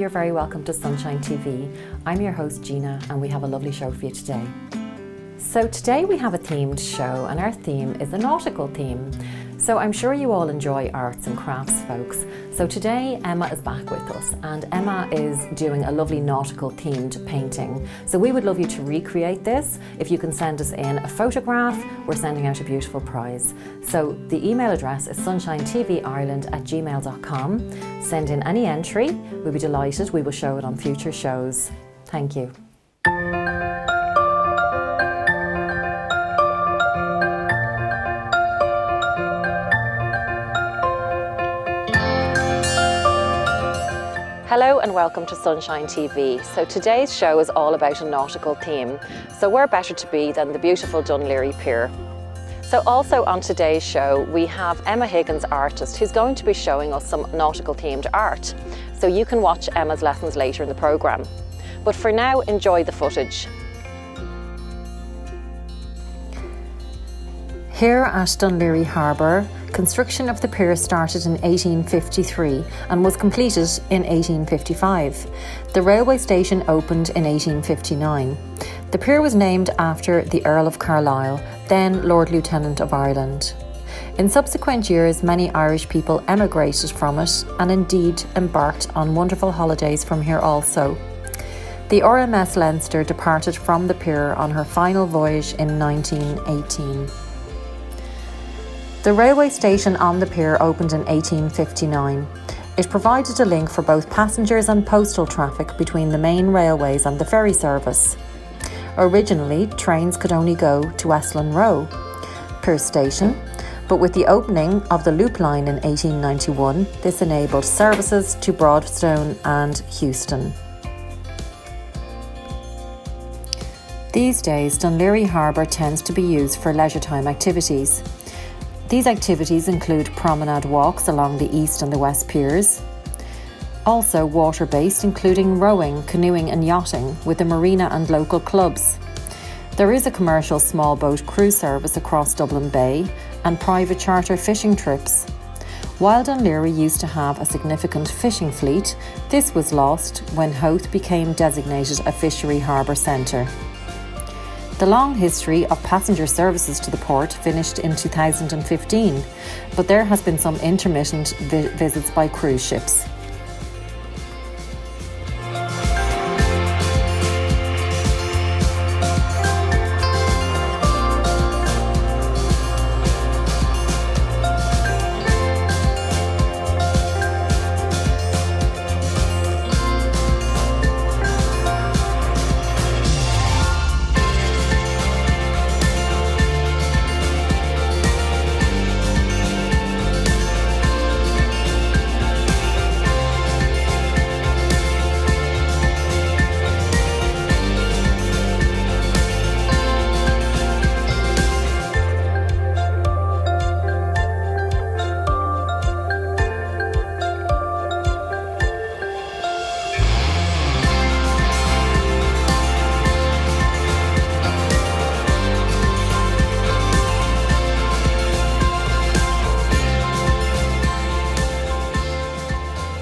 you're very welcome to Sunshine TV. I'm your host Gina and we have a lovely show for you today. So today we have a themed show and our theme is a nautical theme. So I'm sure you all enjoy arts and crafts, folks. So today Emma is back with us and Emma is doing a lovely nautical themed painting. So we would love you to recreate this. If you can send us in a photograph, we're sending out a beautiful prize. So the email address is sunshinetvIreland@gmail.com. Send in any entry. We'll be delighted. We will show it on future shows. Thank you. Hello and welcome to Sunshine TV. So today's show is all about a nautical theme. So where better to be than the beautiful Dún Laoghaire Pier. So also on today's show we have Emma Higgins, artist, who's going to be showing us some nautical themed art. So you can watch Emma's lessons later in the programme. But for now, enjoy the footage. Here at Dún Laoghaire Harbour, construction of the pier started in 1853 and was completed in 1855. The railway station opened in 1859. The pier was named after the Earl of Carlisle, then Lord Lieutenant of Ireland. In subsequent years, many Irish people emigrated from it and indeed embarked on wonderful holidays from here also. The RMS Leinster departed from the pier on her final voyage in 1918. The railway station on the pier opened in 1859. It provided a link for both passengers and postal traffic between the main railways and the ferry service. Originally, trains could only go to Westland Row Pier Station, but with the opening of the Loop Line in 1891, this enabled services to Broadstone and Houston. These days, Dún Laoghaire Harbour tends to be used for leisure time activities. These activities include promenade walks along the east and the west piers, also water-based, including rowing, canoeing and yachting with a marina and local clubs. There is a commercial small boat cruise service across Dublin Bay and private charter fishing trips. While Dún Laoghaire used to have a significant fishing fleet, this was lost when Howth became designated a fishery harbour centre. The long history of passenger services to the port finished in 2015, but there has been some intermittent visits by cruise ships.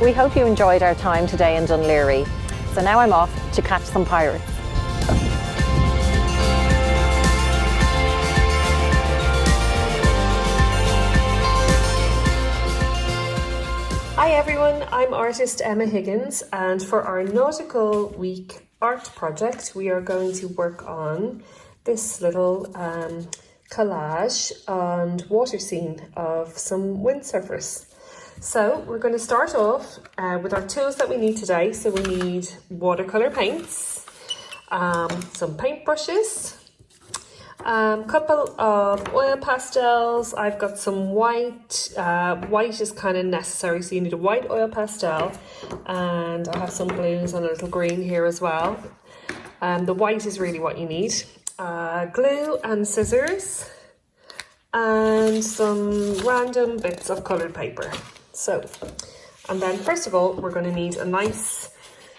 We hope you enjoyed our time today in Dún Laoghaire. So now I'm off to catch some pirates. Hi everyone, I'm artist Emma Higgins, and for our Nautical Week art project we are going to work on this little collage and water scene of some windsurfers. So we're going to start off with our tools that we need today. So we need watercolour paints, some paintbrushes, couple of oil pastels. I've got some white. White is kind of necessary, so you need a white oil pastel, and I have some blues and a little green here as well. The white is really what you need. Glue and scissors, and some random bits of coloured paper. So, and then first of all, we're going to need a nice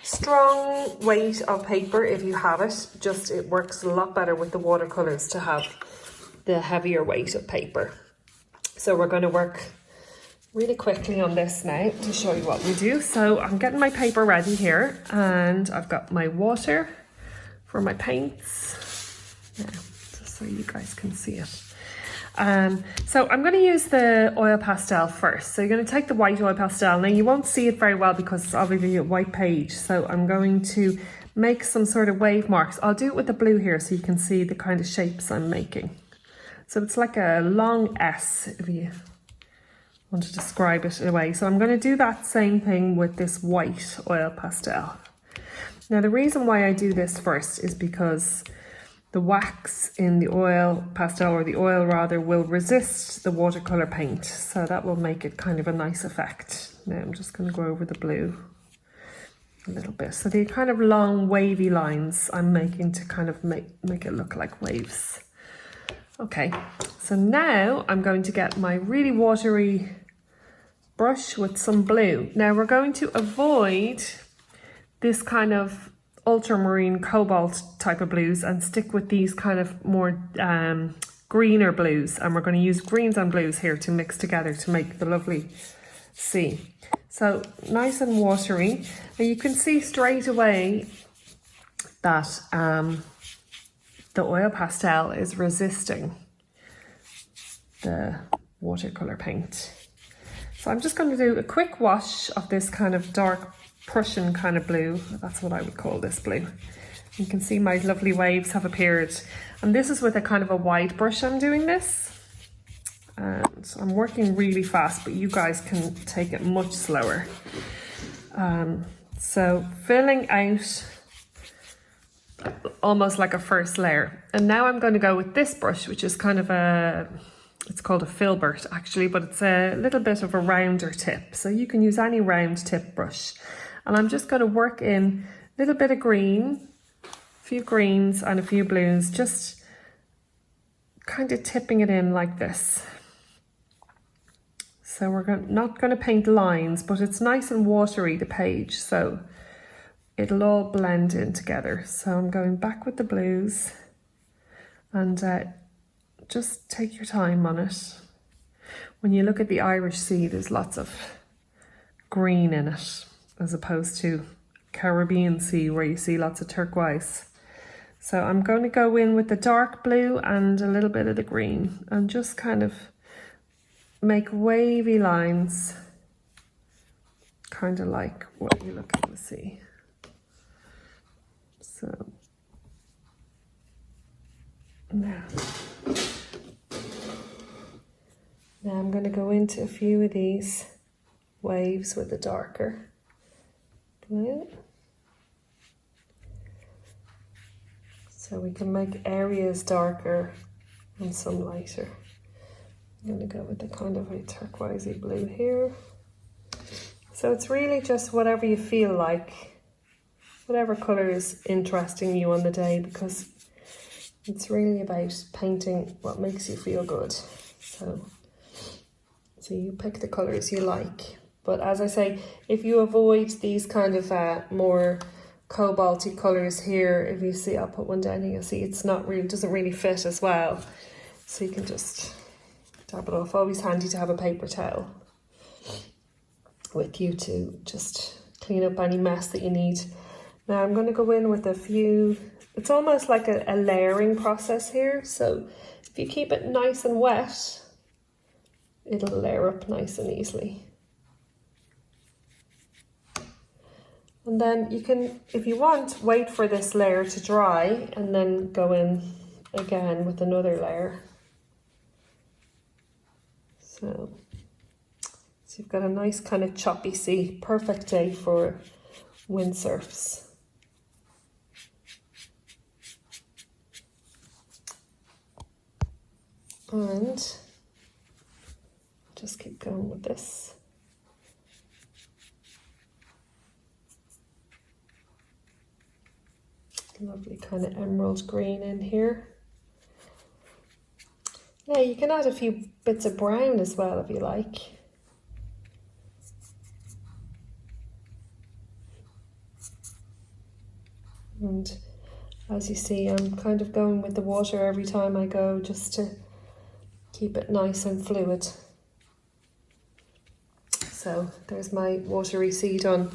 strong weight of paper if you have it. Just it works a lot better with the watercolours to have the heavier weight of paper. So we're going to work really quickly on this now to show you what we do. So I'm getting my paper ready here, and I've got my water for my paints. Yeah, just so you guys can see it. So I'm going to use the oil pastel first. So you're going to take the white oil pastel. Now you won't see it very well because it's obviously a white page. So I'm going to make some sort of wave marks. I'll do it with the blue here so you can see the kind of shapes I'm making. So it's like a long S if you want to describe it in a way. So I'm going to do that same thing with this white oil pastel. Now the reason why I do this first is because the wax in the oil pastel, or the oil rather, will resist the watercolour paint. So that will make it kind of a nice effect. Now I'm just going to go over the blue a little bit. So the kind of long wavy lines I'm making to kind of make it look like waves. Okay, so now I'm going to get my really watery brush with some blue. Now we're going to avoid this kind of ultramarine cobalt type of blues and stick with these kind of more greener blues, and we're going to use greens and blues here to mix together to make the lovely sea. So nice and watery. Now you can see straight away that the oil pastel is resisting the watercolour paint. So I'm just going to do a quick wash of this kind of dark Prussian kind of blue. That's what I would call this blue. You can see my lovely waves have appeared. And this is with a kind of a wide brush I'm doing this. And I'm working really fast, but you guys can take it much slower. So filling out almost like a first layer. And now I'm going to go with this brush, which is kind of it's called a filbert actually, but it's a little bit of a rounder tip. So you can use any round tip brush. And I'm just going to work in a little bit of green, a few greens and a few blues, just kind of tipping it in like this. So we're not going to paint lines, but it's nice and watery, the page, so it'll all blend in together. So I'm going back with the blues, and just take your time on it. When you look at the Irish Sea, there's lots of green in it, as opposed to Caribbean Sea where you see lots of turquoise. So I'm going to go in with the dark blue and a little bit of the green and just kind of make wavy lines, kind of like what you look at the sea. So now I'm going to go into a few of these waves with the darker blue, so we can make areas darker and some lighter. I'm going to go with the kind of a turquoisey blue here. So it's really just whatever you feel like, whatever colour is interesting you on the day, because it's really about painting what makes you feel good. So you pick the colours you like. But as I say, if you avoid these kind of more cobalty colours here, if you see, I'll put one down here, you'll see it's not really, doesn't really fit as well. So you can just dab it off. Always handy to have a paper towel with you to just clean up any mess that you need. Now I'm going to go in with a few, it's almost like a layering process here. So if you keep it nice and wet, it'll layer up nice and easily. And then you can, if you want, wait for this layer to dry and then go in again with another layer. So you've got a nice kind of choppy sea, perfect day for windsurfs. And just keep going with this. Lovely kind of emerald green in here. Yeah, you can add a few bits of brown as well if you like. And as you see, I'm kind of going with the water every time I go, just to keep it nice and fluid. So there's my watery sea done.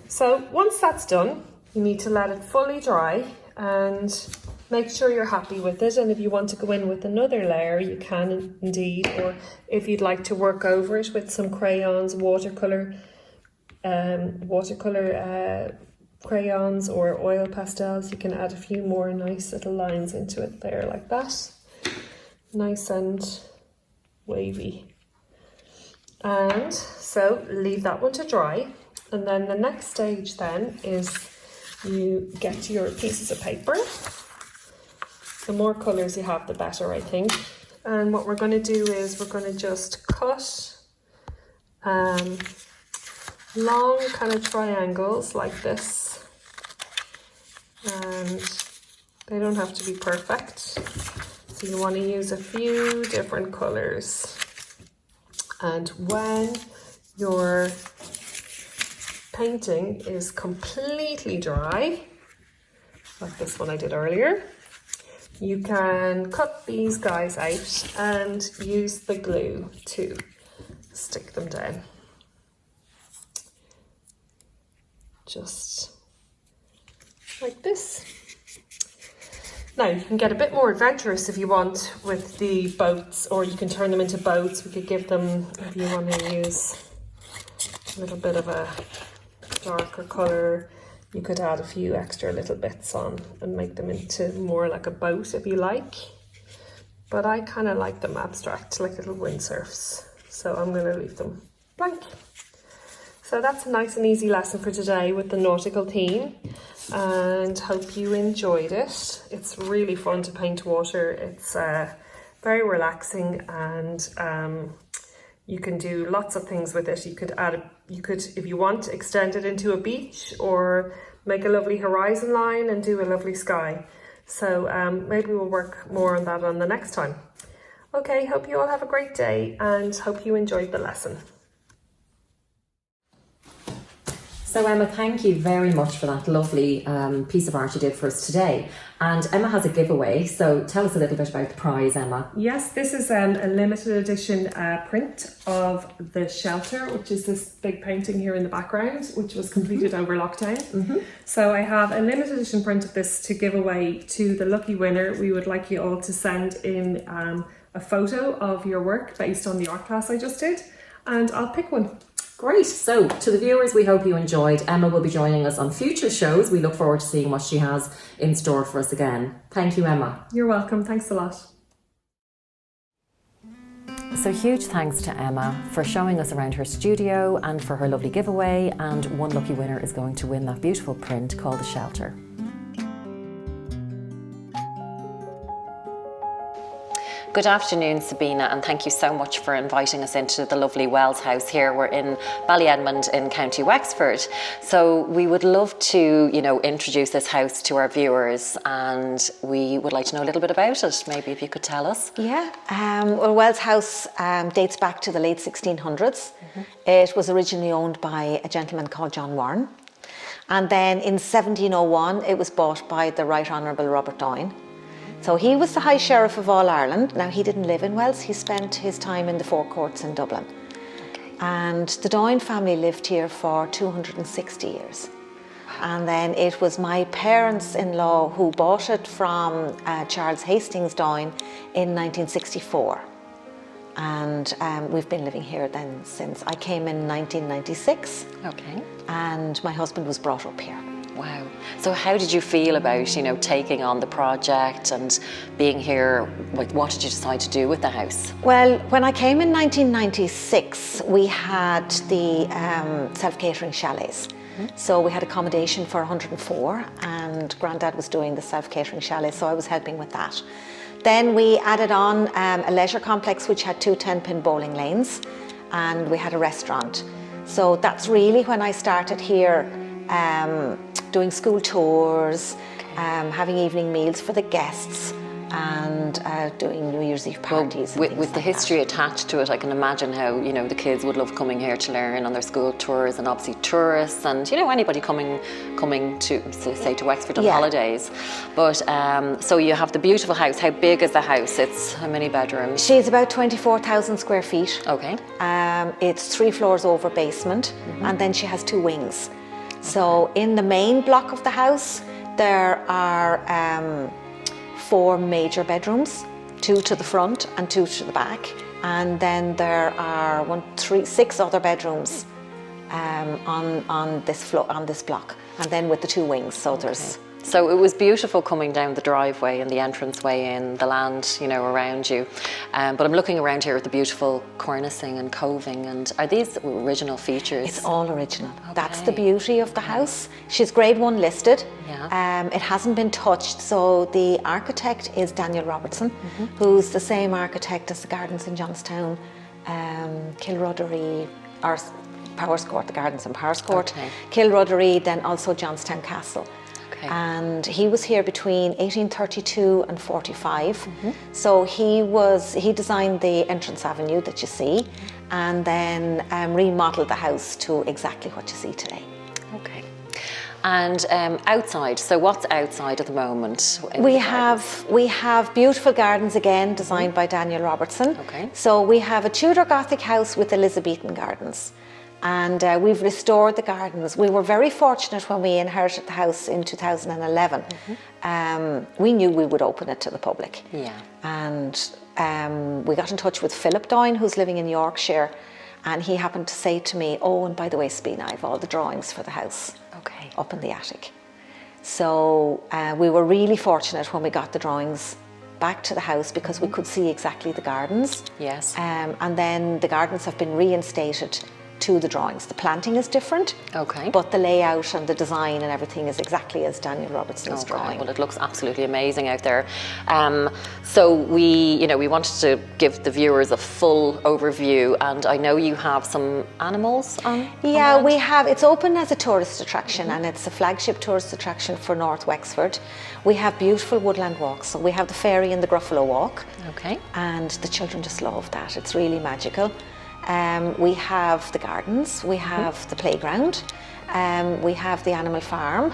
So once that's done, you need to let it fully dry and make sure you're happy with it. And if you want to go in with another layer, you can indeed. Or if you'd like to work over it with some crayons, watercolor crayons or oil pastels, you can add a few more nice little lines into it there like that. Nice and wavy. And so leave that one to dry. And then the next stage then is you get your pieces of paper. The more colours you have, the better, I think. And what we're going to do is we're going to just cut long kind of triangles like this. And they don't have to be perfect. So you want to use a few different colours. And when your painting is completely dry, like this one I did earlier, you can cut these guys out and use the glue to stick them down. Just like this. Now you can get a bit more adventurous if you want with the boats, or you can turn them into boats. We could give them, if you want to use a little bit of a darker colour, you could add a few extra little bits on and make them into more like a boat if you like. But I kind of like them abstract, like little windsurfs. So I'm going to leave them blank. So that's a nice and easy lesson for today with the nautical theme, and hope you enjoyed it. It's really fun to paint water. It's very relaxing, and you can do lots of things with it. You could if you want, extend it into a beach or make a lovely horizon line and do a lovely sky. So maybe we'll work more on that on the next time. Okay, hope you all have a great day and hope you enjoyed the lesson. So Emma, thank you very much for that lovely piece of art you did for us today. And Emma has a giveaway, so tell us a little bit about the prize, Emma. Yes, this is a limited edition print of The Shelter, which is this big painting here in the background, which was completed over lockdown. So I have a limited edition print of this to give away to the lucky winner. We would like you all to send in a photo of your work based on the art class I just did, and I'll pick one. Great. So to the viewers, we hope you enjoyed. Emma will be joining us on future shows. We look forward to seeing what she has in store for us again. Thank you, Emma. You're welcome. Thanks a lot. So huge thanks to Emma for showing us around her studio and for her lovely giveaway. And one lucky winner is going to win that beautiful print called The Shelter. Good afternoon, Sabina, and thank you so much for inviting us into the lovely Wells House here. We're in Ballyedmond in County Wexford. So we would love to, introduce this house to our viewers, and we would like to know a little bit about it. Maybe if you could tell us. Yeah, well, Wells House dates back to the late 1600s. It was originally owned by a gentleman called John Warren. And then in 1701, it was bought by the Right Honourable Robert Doyne. So he was the High Sheriff of all Ireland. Now, he didn't live in Wells, he spent his time in the Four Courts in Dublin. And the Doyne family lived here for 260 years. And then it was my parents-in-law who bought it from Charles Hastings Doyne in 1964. And we've been living here then since. I came in 1996. Okay. And my husband was brought up here. Wow. So how did you feel about, taking on the project and being here? What did you decide to do with the house? Well, when I came in 1996, we had the self-catering chalets. So we had accommodation for 104, and Grandad was doing the self-catering chalet, so I was helping with that. Then we added on a leisure complex which had 2 10-pin bowling lanes, and we had a restaurant. So that's really when I started here, doing school tours, having evening meals for the guests, and doing New Year's Eve parties. And With things the like history that. attached to it, I can imagine how, you know, the kids would love coming here to learn on their school tours, and obviously tourists and, you know, anybody coming to, say, to Wexford on Yeah. holidays. But so you have the beautiful house. How big is the house? It's how many bedrooms? She's about 24,000 square feet. Okay. It's 3 floors over basement, and then she has 2 wings. So in the main block of the house, there are 4 major bedrooms, 2 to the front and 2 to the back. And then there are 6 other bedrooms on this block, and then with the 2 wings. So there's. So it was beautiful coming down the driveway and the entranceway in, the land, you know, around you. But I'm looking around here at the beautiful cornicing and coving. And are these original features? It's all original. Okay. That's the beauty of the house. She's grade 1 listed. Yeah. It hasn't been touched. So the architect is Daniel Robertson, who's the same architect as the gardens in Johnstown, Kilruddery, or Powerscourt, the gardens in Powerscourt, Okay. Kilruddery, then also Johnstown Castle. Okay. And he was here between 1832 and 45. So he designed the entrance avenue that you see, and then remodeled the house to exactly what you see today. Okay. And outside, so what's outside at the moment? in We the have beautiful gardens again, designed by Daniel Robertson. Okay. So we have a Tudor Gothic house with Elizabethan gardens. And we've restored the gardens. We were very fortunate when we inherited the house in 2011. We knew we would open it to the public. Yeah. And we got in touch with Philip Doyne, who's living in Yorkshire. And he happened to say to me, oh, and by the way, Spina, I have all the drawings for the house Okay. up in the attic. So we were really fortunate when we got the drawings back to the house, because we could see exactly the gardens. Yes. And then the gardens have been reinstated to the drawings. The planting is different, Okay. but the layout and the design and everything is exactly as Daniel Robertson's Okay, drawing. well, it looks absolutely amazing out there. So we wanted to give the viewers a full overview, and I know you have some animals on. Yeah, we have. It's open as a tourist attraction, and it's a flagship tourist attraction for North Wexford. We have beautiful woodland walks. So we have the fairy and the Gruffalo walk. Okay. And the children just love that. It's really magical. We have the gardens, we have the playground, we have the animal farm,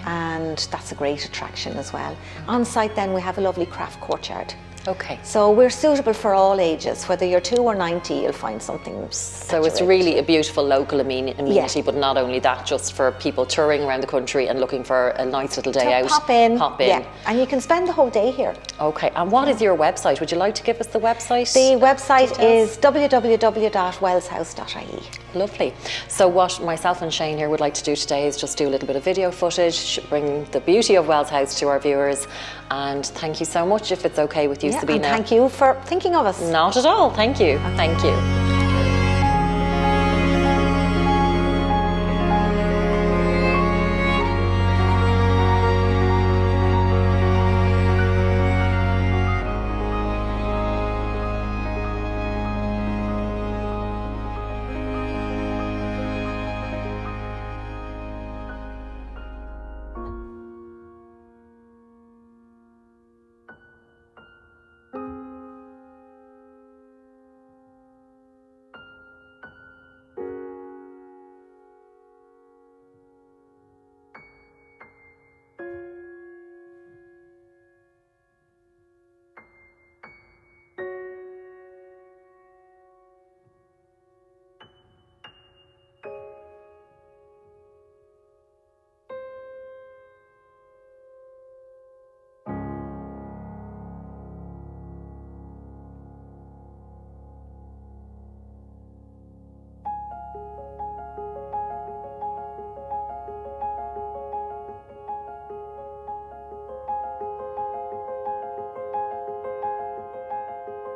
and that's a great attraction as well. On site then we have a lovely craft courtyard. Okay. So we're suitable for all ages, whether you're 2 or 90, you'll find something. So it's really a beautiful local amenity, Yeah. but not only that, just for people touring around the country and looking for a nice little day out. Pop in. Pop in. Yeah, and you can spend the whole day here. Okay. And what is your website? Would you like to give us the website? The website details? is www.wellshouse.ie. Lovely. So what myself and Shane here would like to do today is just do a little bit of video footage, bring the beauty of Wells House to our viewers, and thank you so much, if it's okay with you, Yeah, Sabina. and thank you for thinking of us. Not at all. Thank you. Thank you.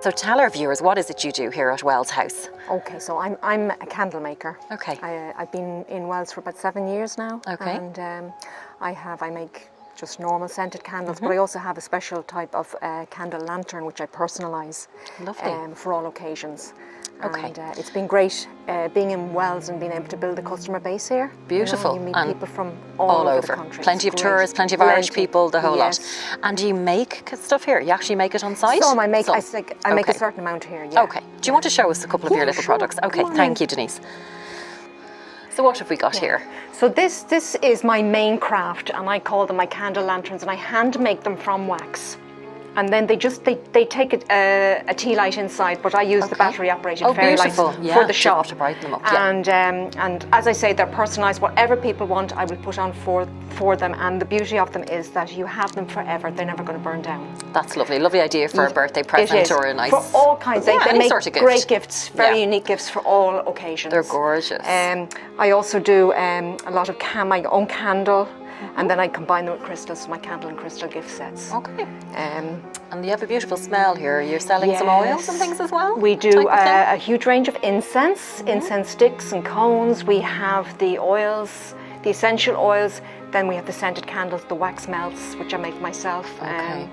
So tell our viewers, what is it you do here at Wells House? Okay, so I'm a candle maker. Okay. I've been in Wells for about 7 years now. Okay. And I make just normal scented candles, but I also have a special type of candle lantern which I personalise Lovely. for all occasions. Okay. And it's been great being in Wells and being able to build a customer base here. Beautiful. You mean, you meet And people from all over the country. Plenty It's of great. tourists, plenty of Irish people, the whole Yes. lot. And do you make stuff here? You actually make it on site? Some I make. Some. I make a Okay. certain amount here. Yeah. Okay. Do you want to show us a couple of your little sure. products? Okay, Come on thank in. you, Denise. So what have we got here? So this is my main craft, and I call them my candle lanterns, and I hand make them from wax. And then they take a tea light inside, but I use the battery operated fairy lights beautiful. Yeah, for the shop to brighten them up. Yeah. And as I say, they're personalised. Whatever people want, I will put on for them. And the beauty of them is that you have them forever; they're never going to burn down. That's lovely. Lovely idea for a birthday present It is. or a nice... For all kinds. Yeah, They any make sort of gift. great gifts, very Yeah. unique gifts for all occasions. They're gorgeous. I also do a lot of my own candle, and then I combine them with crystals, so my candle and crystal gift sets. Okay. Um, And you have a beautiful smell here. You're selling some Yes. oils and things as well? We do type of thing? a huge range of incense, incense sticks and cones. We have the oils, the essential oils. Then we have the scented candles, the wax melts, which I make myself. Okay.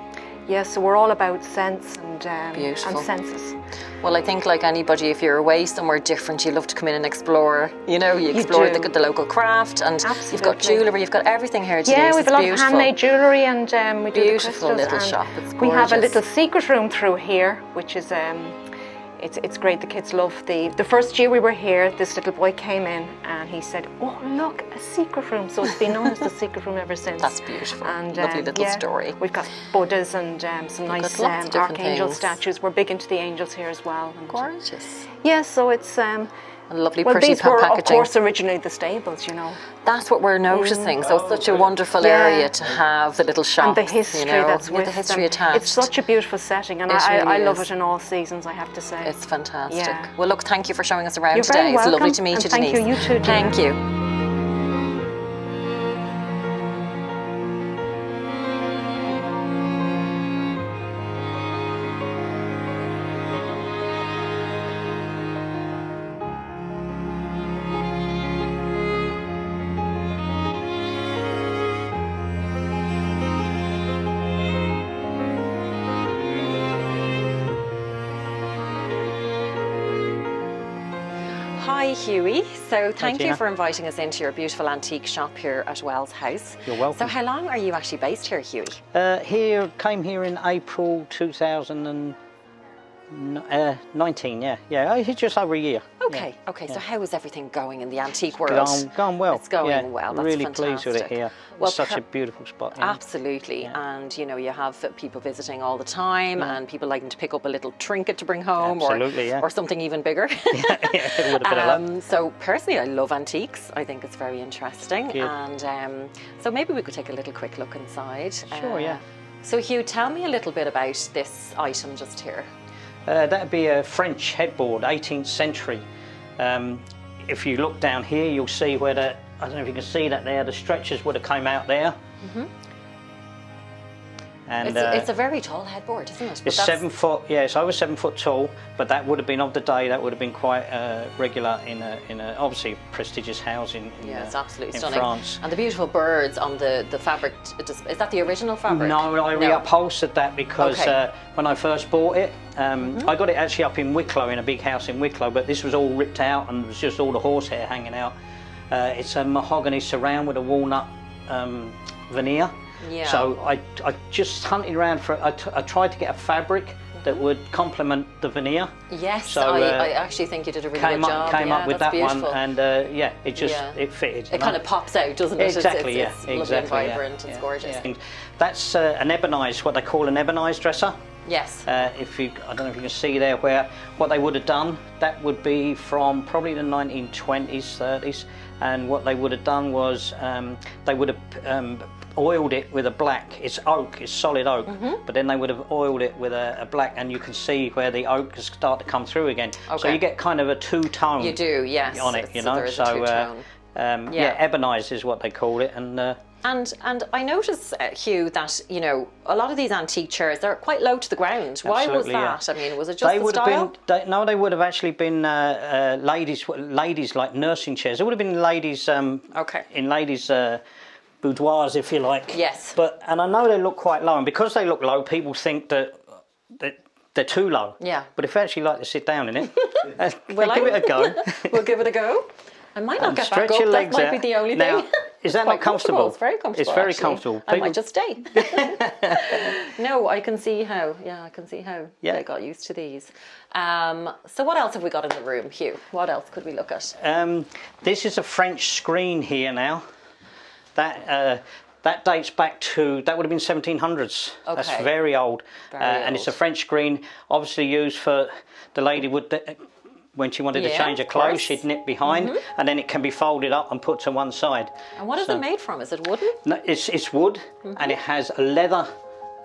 So we're all about scents and Beautiful. senses. Well, I think like anybody, if you're away somewhere different, you love to come in and explore. You know, you explore do. the local craft, and you've got Absolutely. jewellery, you've got everything here to Yeah, use. we have It's a lot beautiful. of handmade jewellery, and we do the Beautiful crystals. little and shop. It's we have a gorgeous. little secret room through here, which is it's great. The kids love the first year we were here. This little boy came in and he said, "Oh, look, a secret room!" So it's been known as the secret room ever since. That's beautiful. And Lovely little story. We've got Buddhas and some nice got lots of different archangel things. statues. We're big into the angels here as well. And Gorgeous. yeah, so it's And lovely, well, pretty these were of packaging. course originally the stables, you know. That's what we're noticing. So it's such a wonderful Yeah. area to have the little shops. And the history you know, that's with with the history them. attached. It's such a beautiful setting, and It I really love is. it in all seasons, I have to say. It's fantastic. Yeah. Well, look, thank you for showing us around You're today. very It's lovely welcome, to meet and you, thank Denise. you. You too, Gina. Thank you. Hi, Huey. So thank you Gina. for inviting us into your beautiful antique shop here at Wells House. You're welcome. So how long are you actually based here, Huey? Came here in April 2019. Yeah. It's just over a year. Okay. Yeah. Okay. So how is everything going in the antique world? Going well. It's going yeah. well. That's really fantastic. pleased with it here. Well, It's such a beautiful spot. Yeah. Absolutely. Yeah. And you know, you have people visiting all the time, and people liking to pick up a little trinket to bring home, Absolutely, yeah. or something even bigger. Yeah, it would have been a lot. So personally, I love antiques. I think it's very interesting. Good. And so maybe we could take a little quick look inside. Sure, yeah. So Hugh, tell me a little bit about this item just here. That'd be a French headboard, 18th century. If you look down here, you'll see where I don't know if you can see that there, the stretchers would have come out there. And It's a very tall headboard, isn't it? But it's 7 foot, yeah, it's over 7 foot tall, but that would have been of the day, that would have been quite regular in a obviously prestigious housing in, Yeah, it's absolutely in stunning. France. And the beautiful birds on the fabric, is that the original fabric? No, I reupholstered that because Okay. when I first bought it, I got it actually up in Wicklow, in a big house in Wicklow, but this was all ripped out and it was just all the horsehair hanging out. It's a mahogany surround with a walnut veneer. Yeah. So I just hunted around for, I tried to get a fabric that would complement the veneer. Yes, So, I actually think you did a really Came good job. up Yeah, with that's that beautiful. one, and yeah, it just it fitted. It kind of pops out, doesn't it? Exactly, it's lovely exactly, and yeah, vibrant. It's yeah, gorgeous. yeah. And that's an ebonized, what they call an ebonized dresser. Yes. If you, I don't know if you can see there where what they would have done. That would be from probably the 1920s, 30s, and what they would have done was they would have oiled it with a black. It's oak, it's solid oak, but then they would have oiled it with a black, and you can see where the oak has started to come through again. So Okay. you get kind of a two-tone. You do, yes. On it, you So know. there is a two-tone. Yeah, ebonized is what they call it, and. And I notice, Hugh, that you know a lot of these antique chairs, they're quite low to the ground. Why was Absolutely, yeah. that? I mean, was it just They the would style? have been. No, they would have actually been ladies like nursing chairs. It would have been ladies. Okay. In ladies' boudoirs, if you like. Yes. And I know they look quite low, and because they look low, people think that they're too low. Yeah. But if you actually like to sit down in it, Will give I? it a go. We'll give it a go. I might not get back Stretch up. your That legs might out. be the only Now, thing. is that Quite not comfortable? It's very comfortable. It's very actually. comfortable. I might just stay. No, I can see how. Yeah, I can see how Yeah. they got used to these. So what else have we got in the room, Hugh? What else could we look at? This is a French screen here now. That dates back to, that would have been 1700s. That's Okay. very old. Very And it's a old. French screen, obviously used for the lady when she wanted to Yeah, change her of clothes, course. she'd nip behind, and then it can be folded up and put to one side. And what is it made from? Is it wooden? No, it's wood, and it has a leather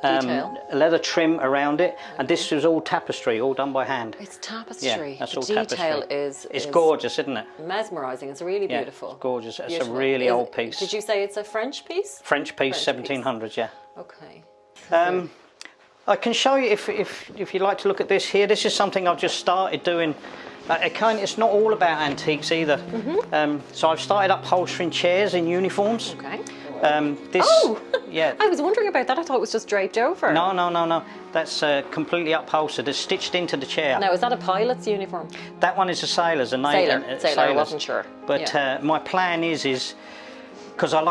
Detail. a leather trim around it, and this is all tapestry, all done by hand. It's tapestry. Yeah, that's the all detail tapestry. is It's gorgeous, isn't it? mesmerising. It's really Yeah, beautiful. it's gorgeous. It's Beautiful. a really Is- old piece. Did you say it's a French piece? French piece, French piece. 1700s, yeah. Okay. I can show you if you'd like to look at this here. This is something I've just started doing. It's not all about antiques either. So I've started upholstering chairs in uniforms. Okay. This, Oh! yeah. I was wondering about that. I thought it was just draped over. No. That's completely upholstered. It's stitched into the chair. Now, is that a pilot's uniform? That one is a sailor's, a Sailor. navy. Sailor, I wasn't sure. But Yeah. my plan is because I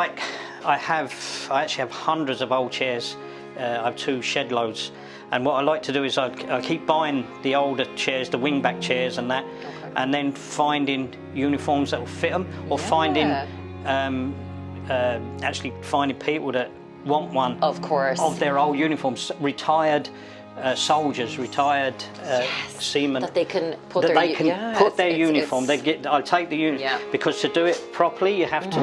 actually have hundreds of old chairs. I have 2 shed loads, and what I like to do is I keep buying the older chairs, the wingback chairs, and that, and then finding uniforms that will fit them, or actually finding people that want one Of course. of their old uniforms, retired soldiers, retired seamen. That they can put that their they can yes, put their it's- uniform. it's- I'll take the uniform Yeah. because to do it properly, you have to.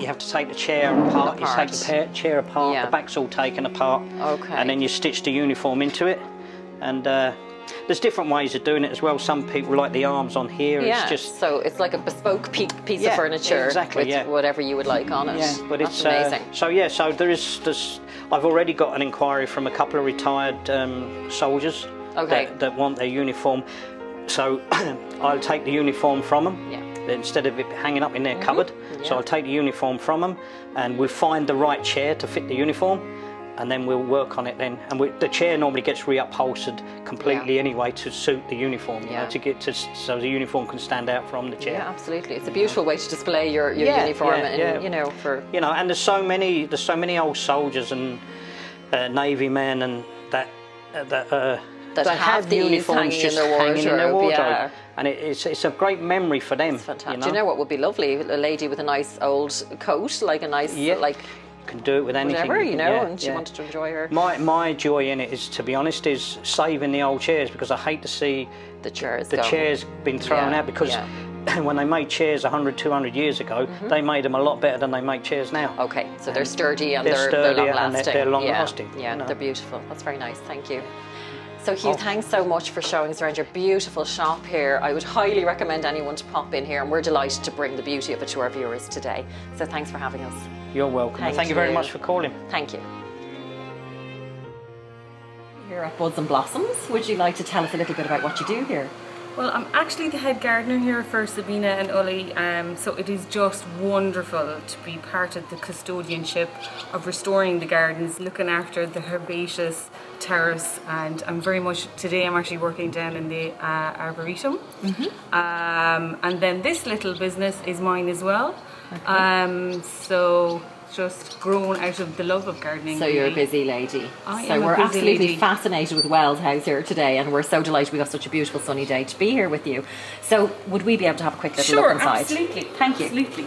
You have to take the chair apart. You take the chair apart. Yeah. The back's all taken apart. Okay. And then you stitch the uniform into it. And there's different ways of doing it as well. Some people like the arms on here. Yeah, It's just. so it's like a bespoke piece Yeah, of furniture exactly, with yeah. whatever you would like on it. Yeah, but That's it's amazing. So there's. I've already got an inquiry from a couple of retired soldiers Okay. that want their uniform. So I'll take the uniform from them. Yeah. Instead of it hanging up in their cupboard. So I'll take the uniform from them, and we'll find the right chair to fit the uniform, and then we'll work on it then. And the chair normally gets reupholstered completely anyway to suit the uniform, you know, so the uniform can stand out from the chair. Yeah, absolutely. It's a beautiful way to display your uniform, and you know, for And there's so many old soldiers and navy men and that have these uniforms hanging in just their hanging in their wardrobe, wardrobe, yeah. and it's a great memory for them. fantastic. Do you know what would be lovely? A lady with a nice old coat, like a nice like Can do it with anything. whatever, you know, Yeah, and she yeah. wanted to enjoy her My joy in it is, to be honest, is saving the old chairs, because I hate to see the chairs. the going. chairs being thrown Yeah, out, because yeah. when they made chairs 100, 200 years ago, they made them a lot better than they make chairs now. Okay, so they're sturdy and they're they're sturdy long and lasting. they're long yeah. lasting, Yeah, you know. they're beautiful. That's very nice. Thank you. So Hugh, thanks so much for showing us around your beautiful shop here. I would highly recommend anyone to pop in here, and we're delighted to bring the beauty of it to our viewers today. So thanks for having us. You're welcome. Thank Thank you very you. much for calling. Thank you. Here at Buds and Blossoms, would you like to tell us a little bit about what you do here? Well, I'm actually the head gardener here for Sabina and Ully, so it is just wonderful to be part of the custodianship of restoring the gardens, looking after the herbaceous terrace, and today I'm actually working down in the Arboretum. And then this little business is mine as well. So just grown out of the love of gardening. So you're a really. busy lady. I So am a we're busy absolutely lady. fascinated with Wells House here today, and we're so delighted we got such a beautiful sunny day to be here with you. So would we be able to have a quick little Sure, look inside? absolutely. Thank you. Absolutely.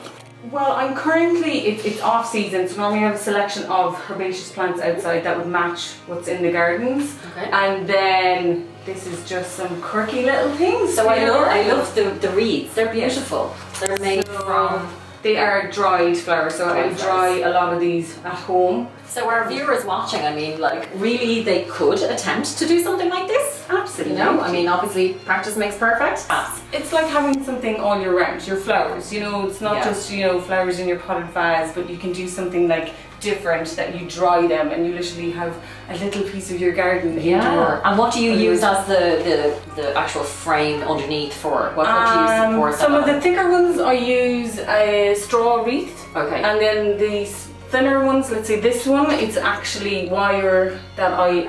Well, I'm currently, it's off season, so normally I have a selection of herbaceous plants outside that would match what's in the gardens. Okay. And then this is just some quirky little things. So for I your love the reeds. They're beautiful. They're made from. They are dried flowers, so I dry a lot of these at home. So our viewers watching, I mean, like, really, they could attempt to do something like this. Absolutely. You know, I mean, obviously, practice makes perfect. It's like having something all year round, your flowers, you know, it's not Yeah. just, flowers in your potted vase, but you can do something like different, that you dry them and you literally have a little piece of your garden indoor. And what do you use as the actual frame underneath for? What do you support Some that of the on? thicker ones I use a straw wreath, Okay. and then the thinner ones, let's say this one, it's actually wire that I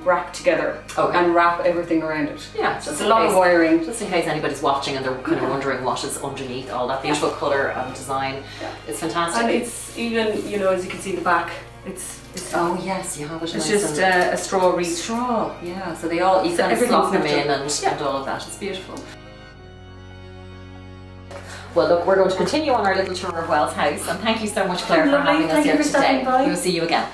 wrap together and wrap everything around it. Yeah, so it's a lot of wiring. Just in case anybody's watching and they're kind of wondering what is underneath all that beautiful colour and design. Yeah. It's fantastic. And it's even, you know, as you can see the back, it's oh yes, you have it. It's nice just a straw wreath. Straw, yeah. So they all, you So kind of slot them in everything's and all of that. It's beautiful. Well, look, we're going to continue on our little tour of Wells House, and thank you so much, Claire, for Lovely. having us Thank you here for stopping today. by. We'll see you again.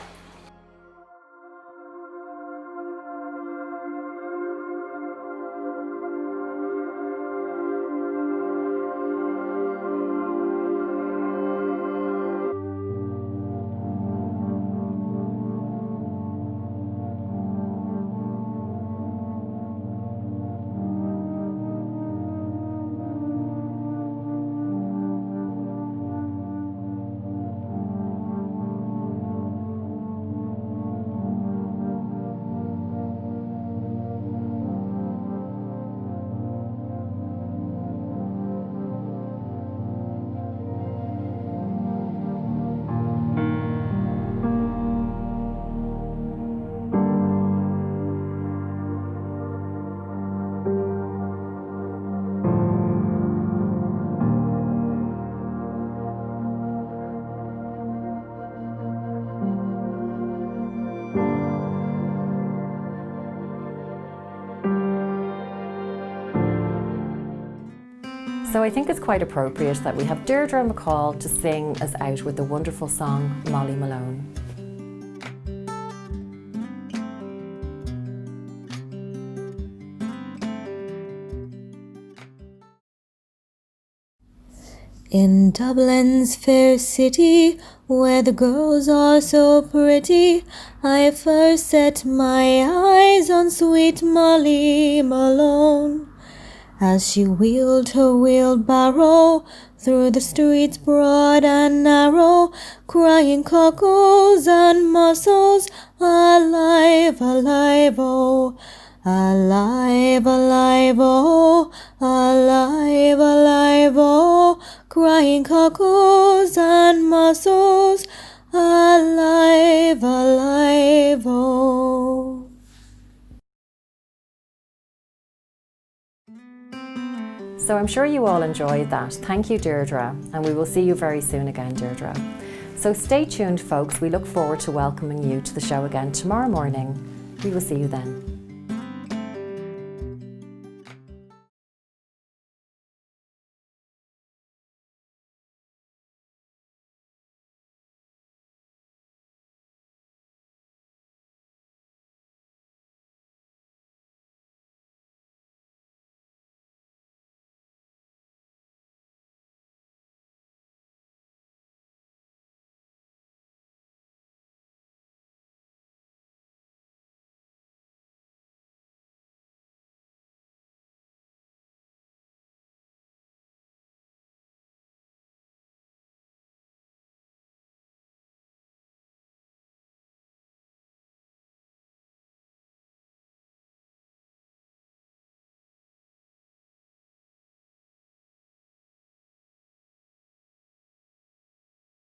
So I think it's quite appropriate that we have Deirdre McCall to sing us out with the wonderful song Molly Malone. In Dublin's fair city, where the girls are so pretty, I first set my eyes on sweet Molly Malone. As she wheeled her wheelbarrow through the streets broad and narrow, crying cockles and mussels, alive, alive, oh, alive, alive, oh, alive, alive, oh, crying cockles and mussels, alive, alive, oh. So I'm sure you all enjoyed that. Thank you, Deirdre, and we will see you very soon again, Deirdre. So stay tuned, folks. We look forward to welcoming you to the show again tomorrow morning. We will see you then.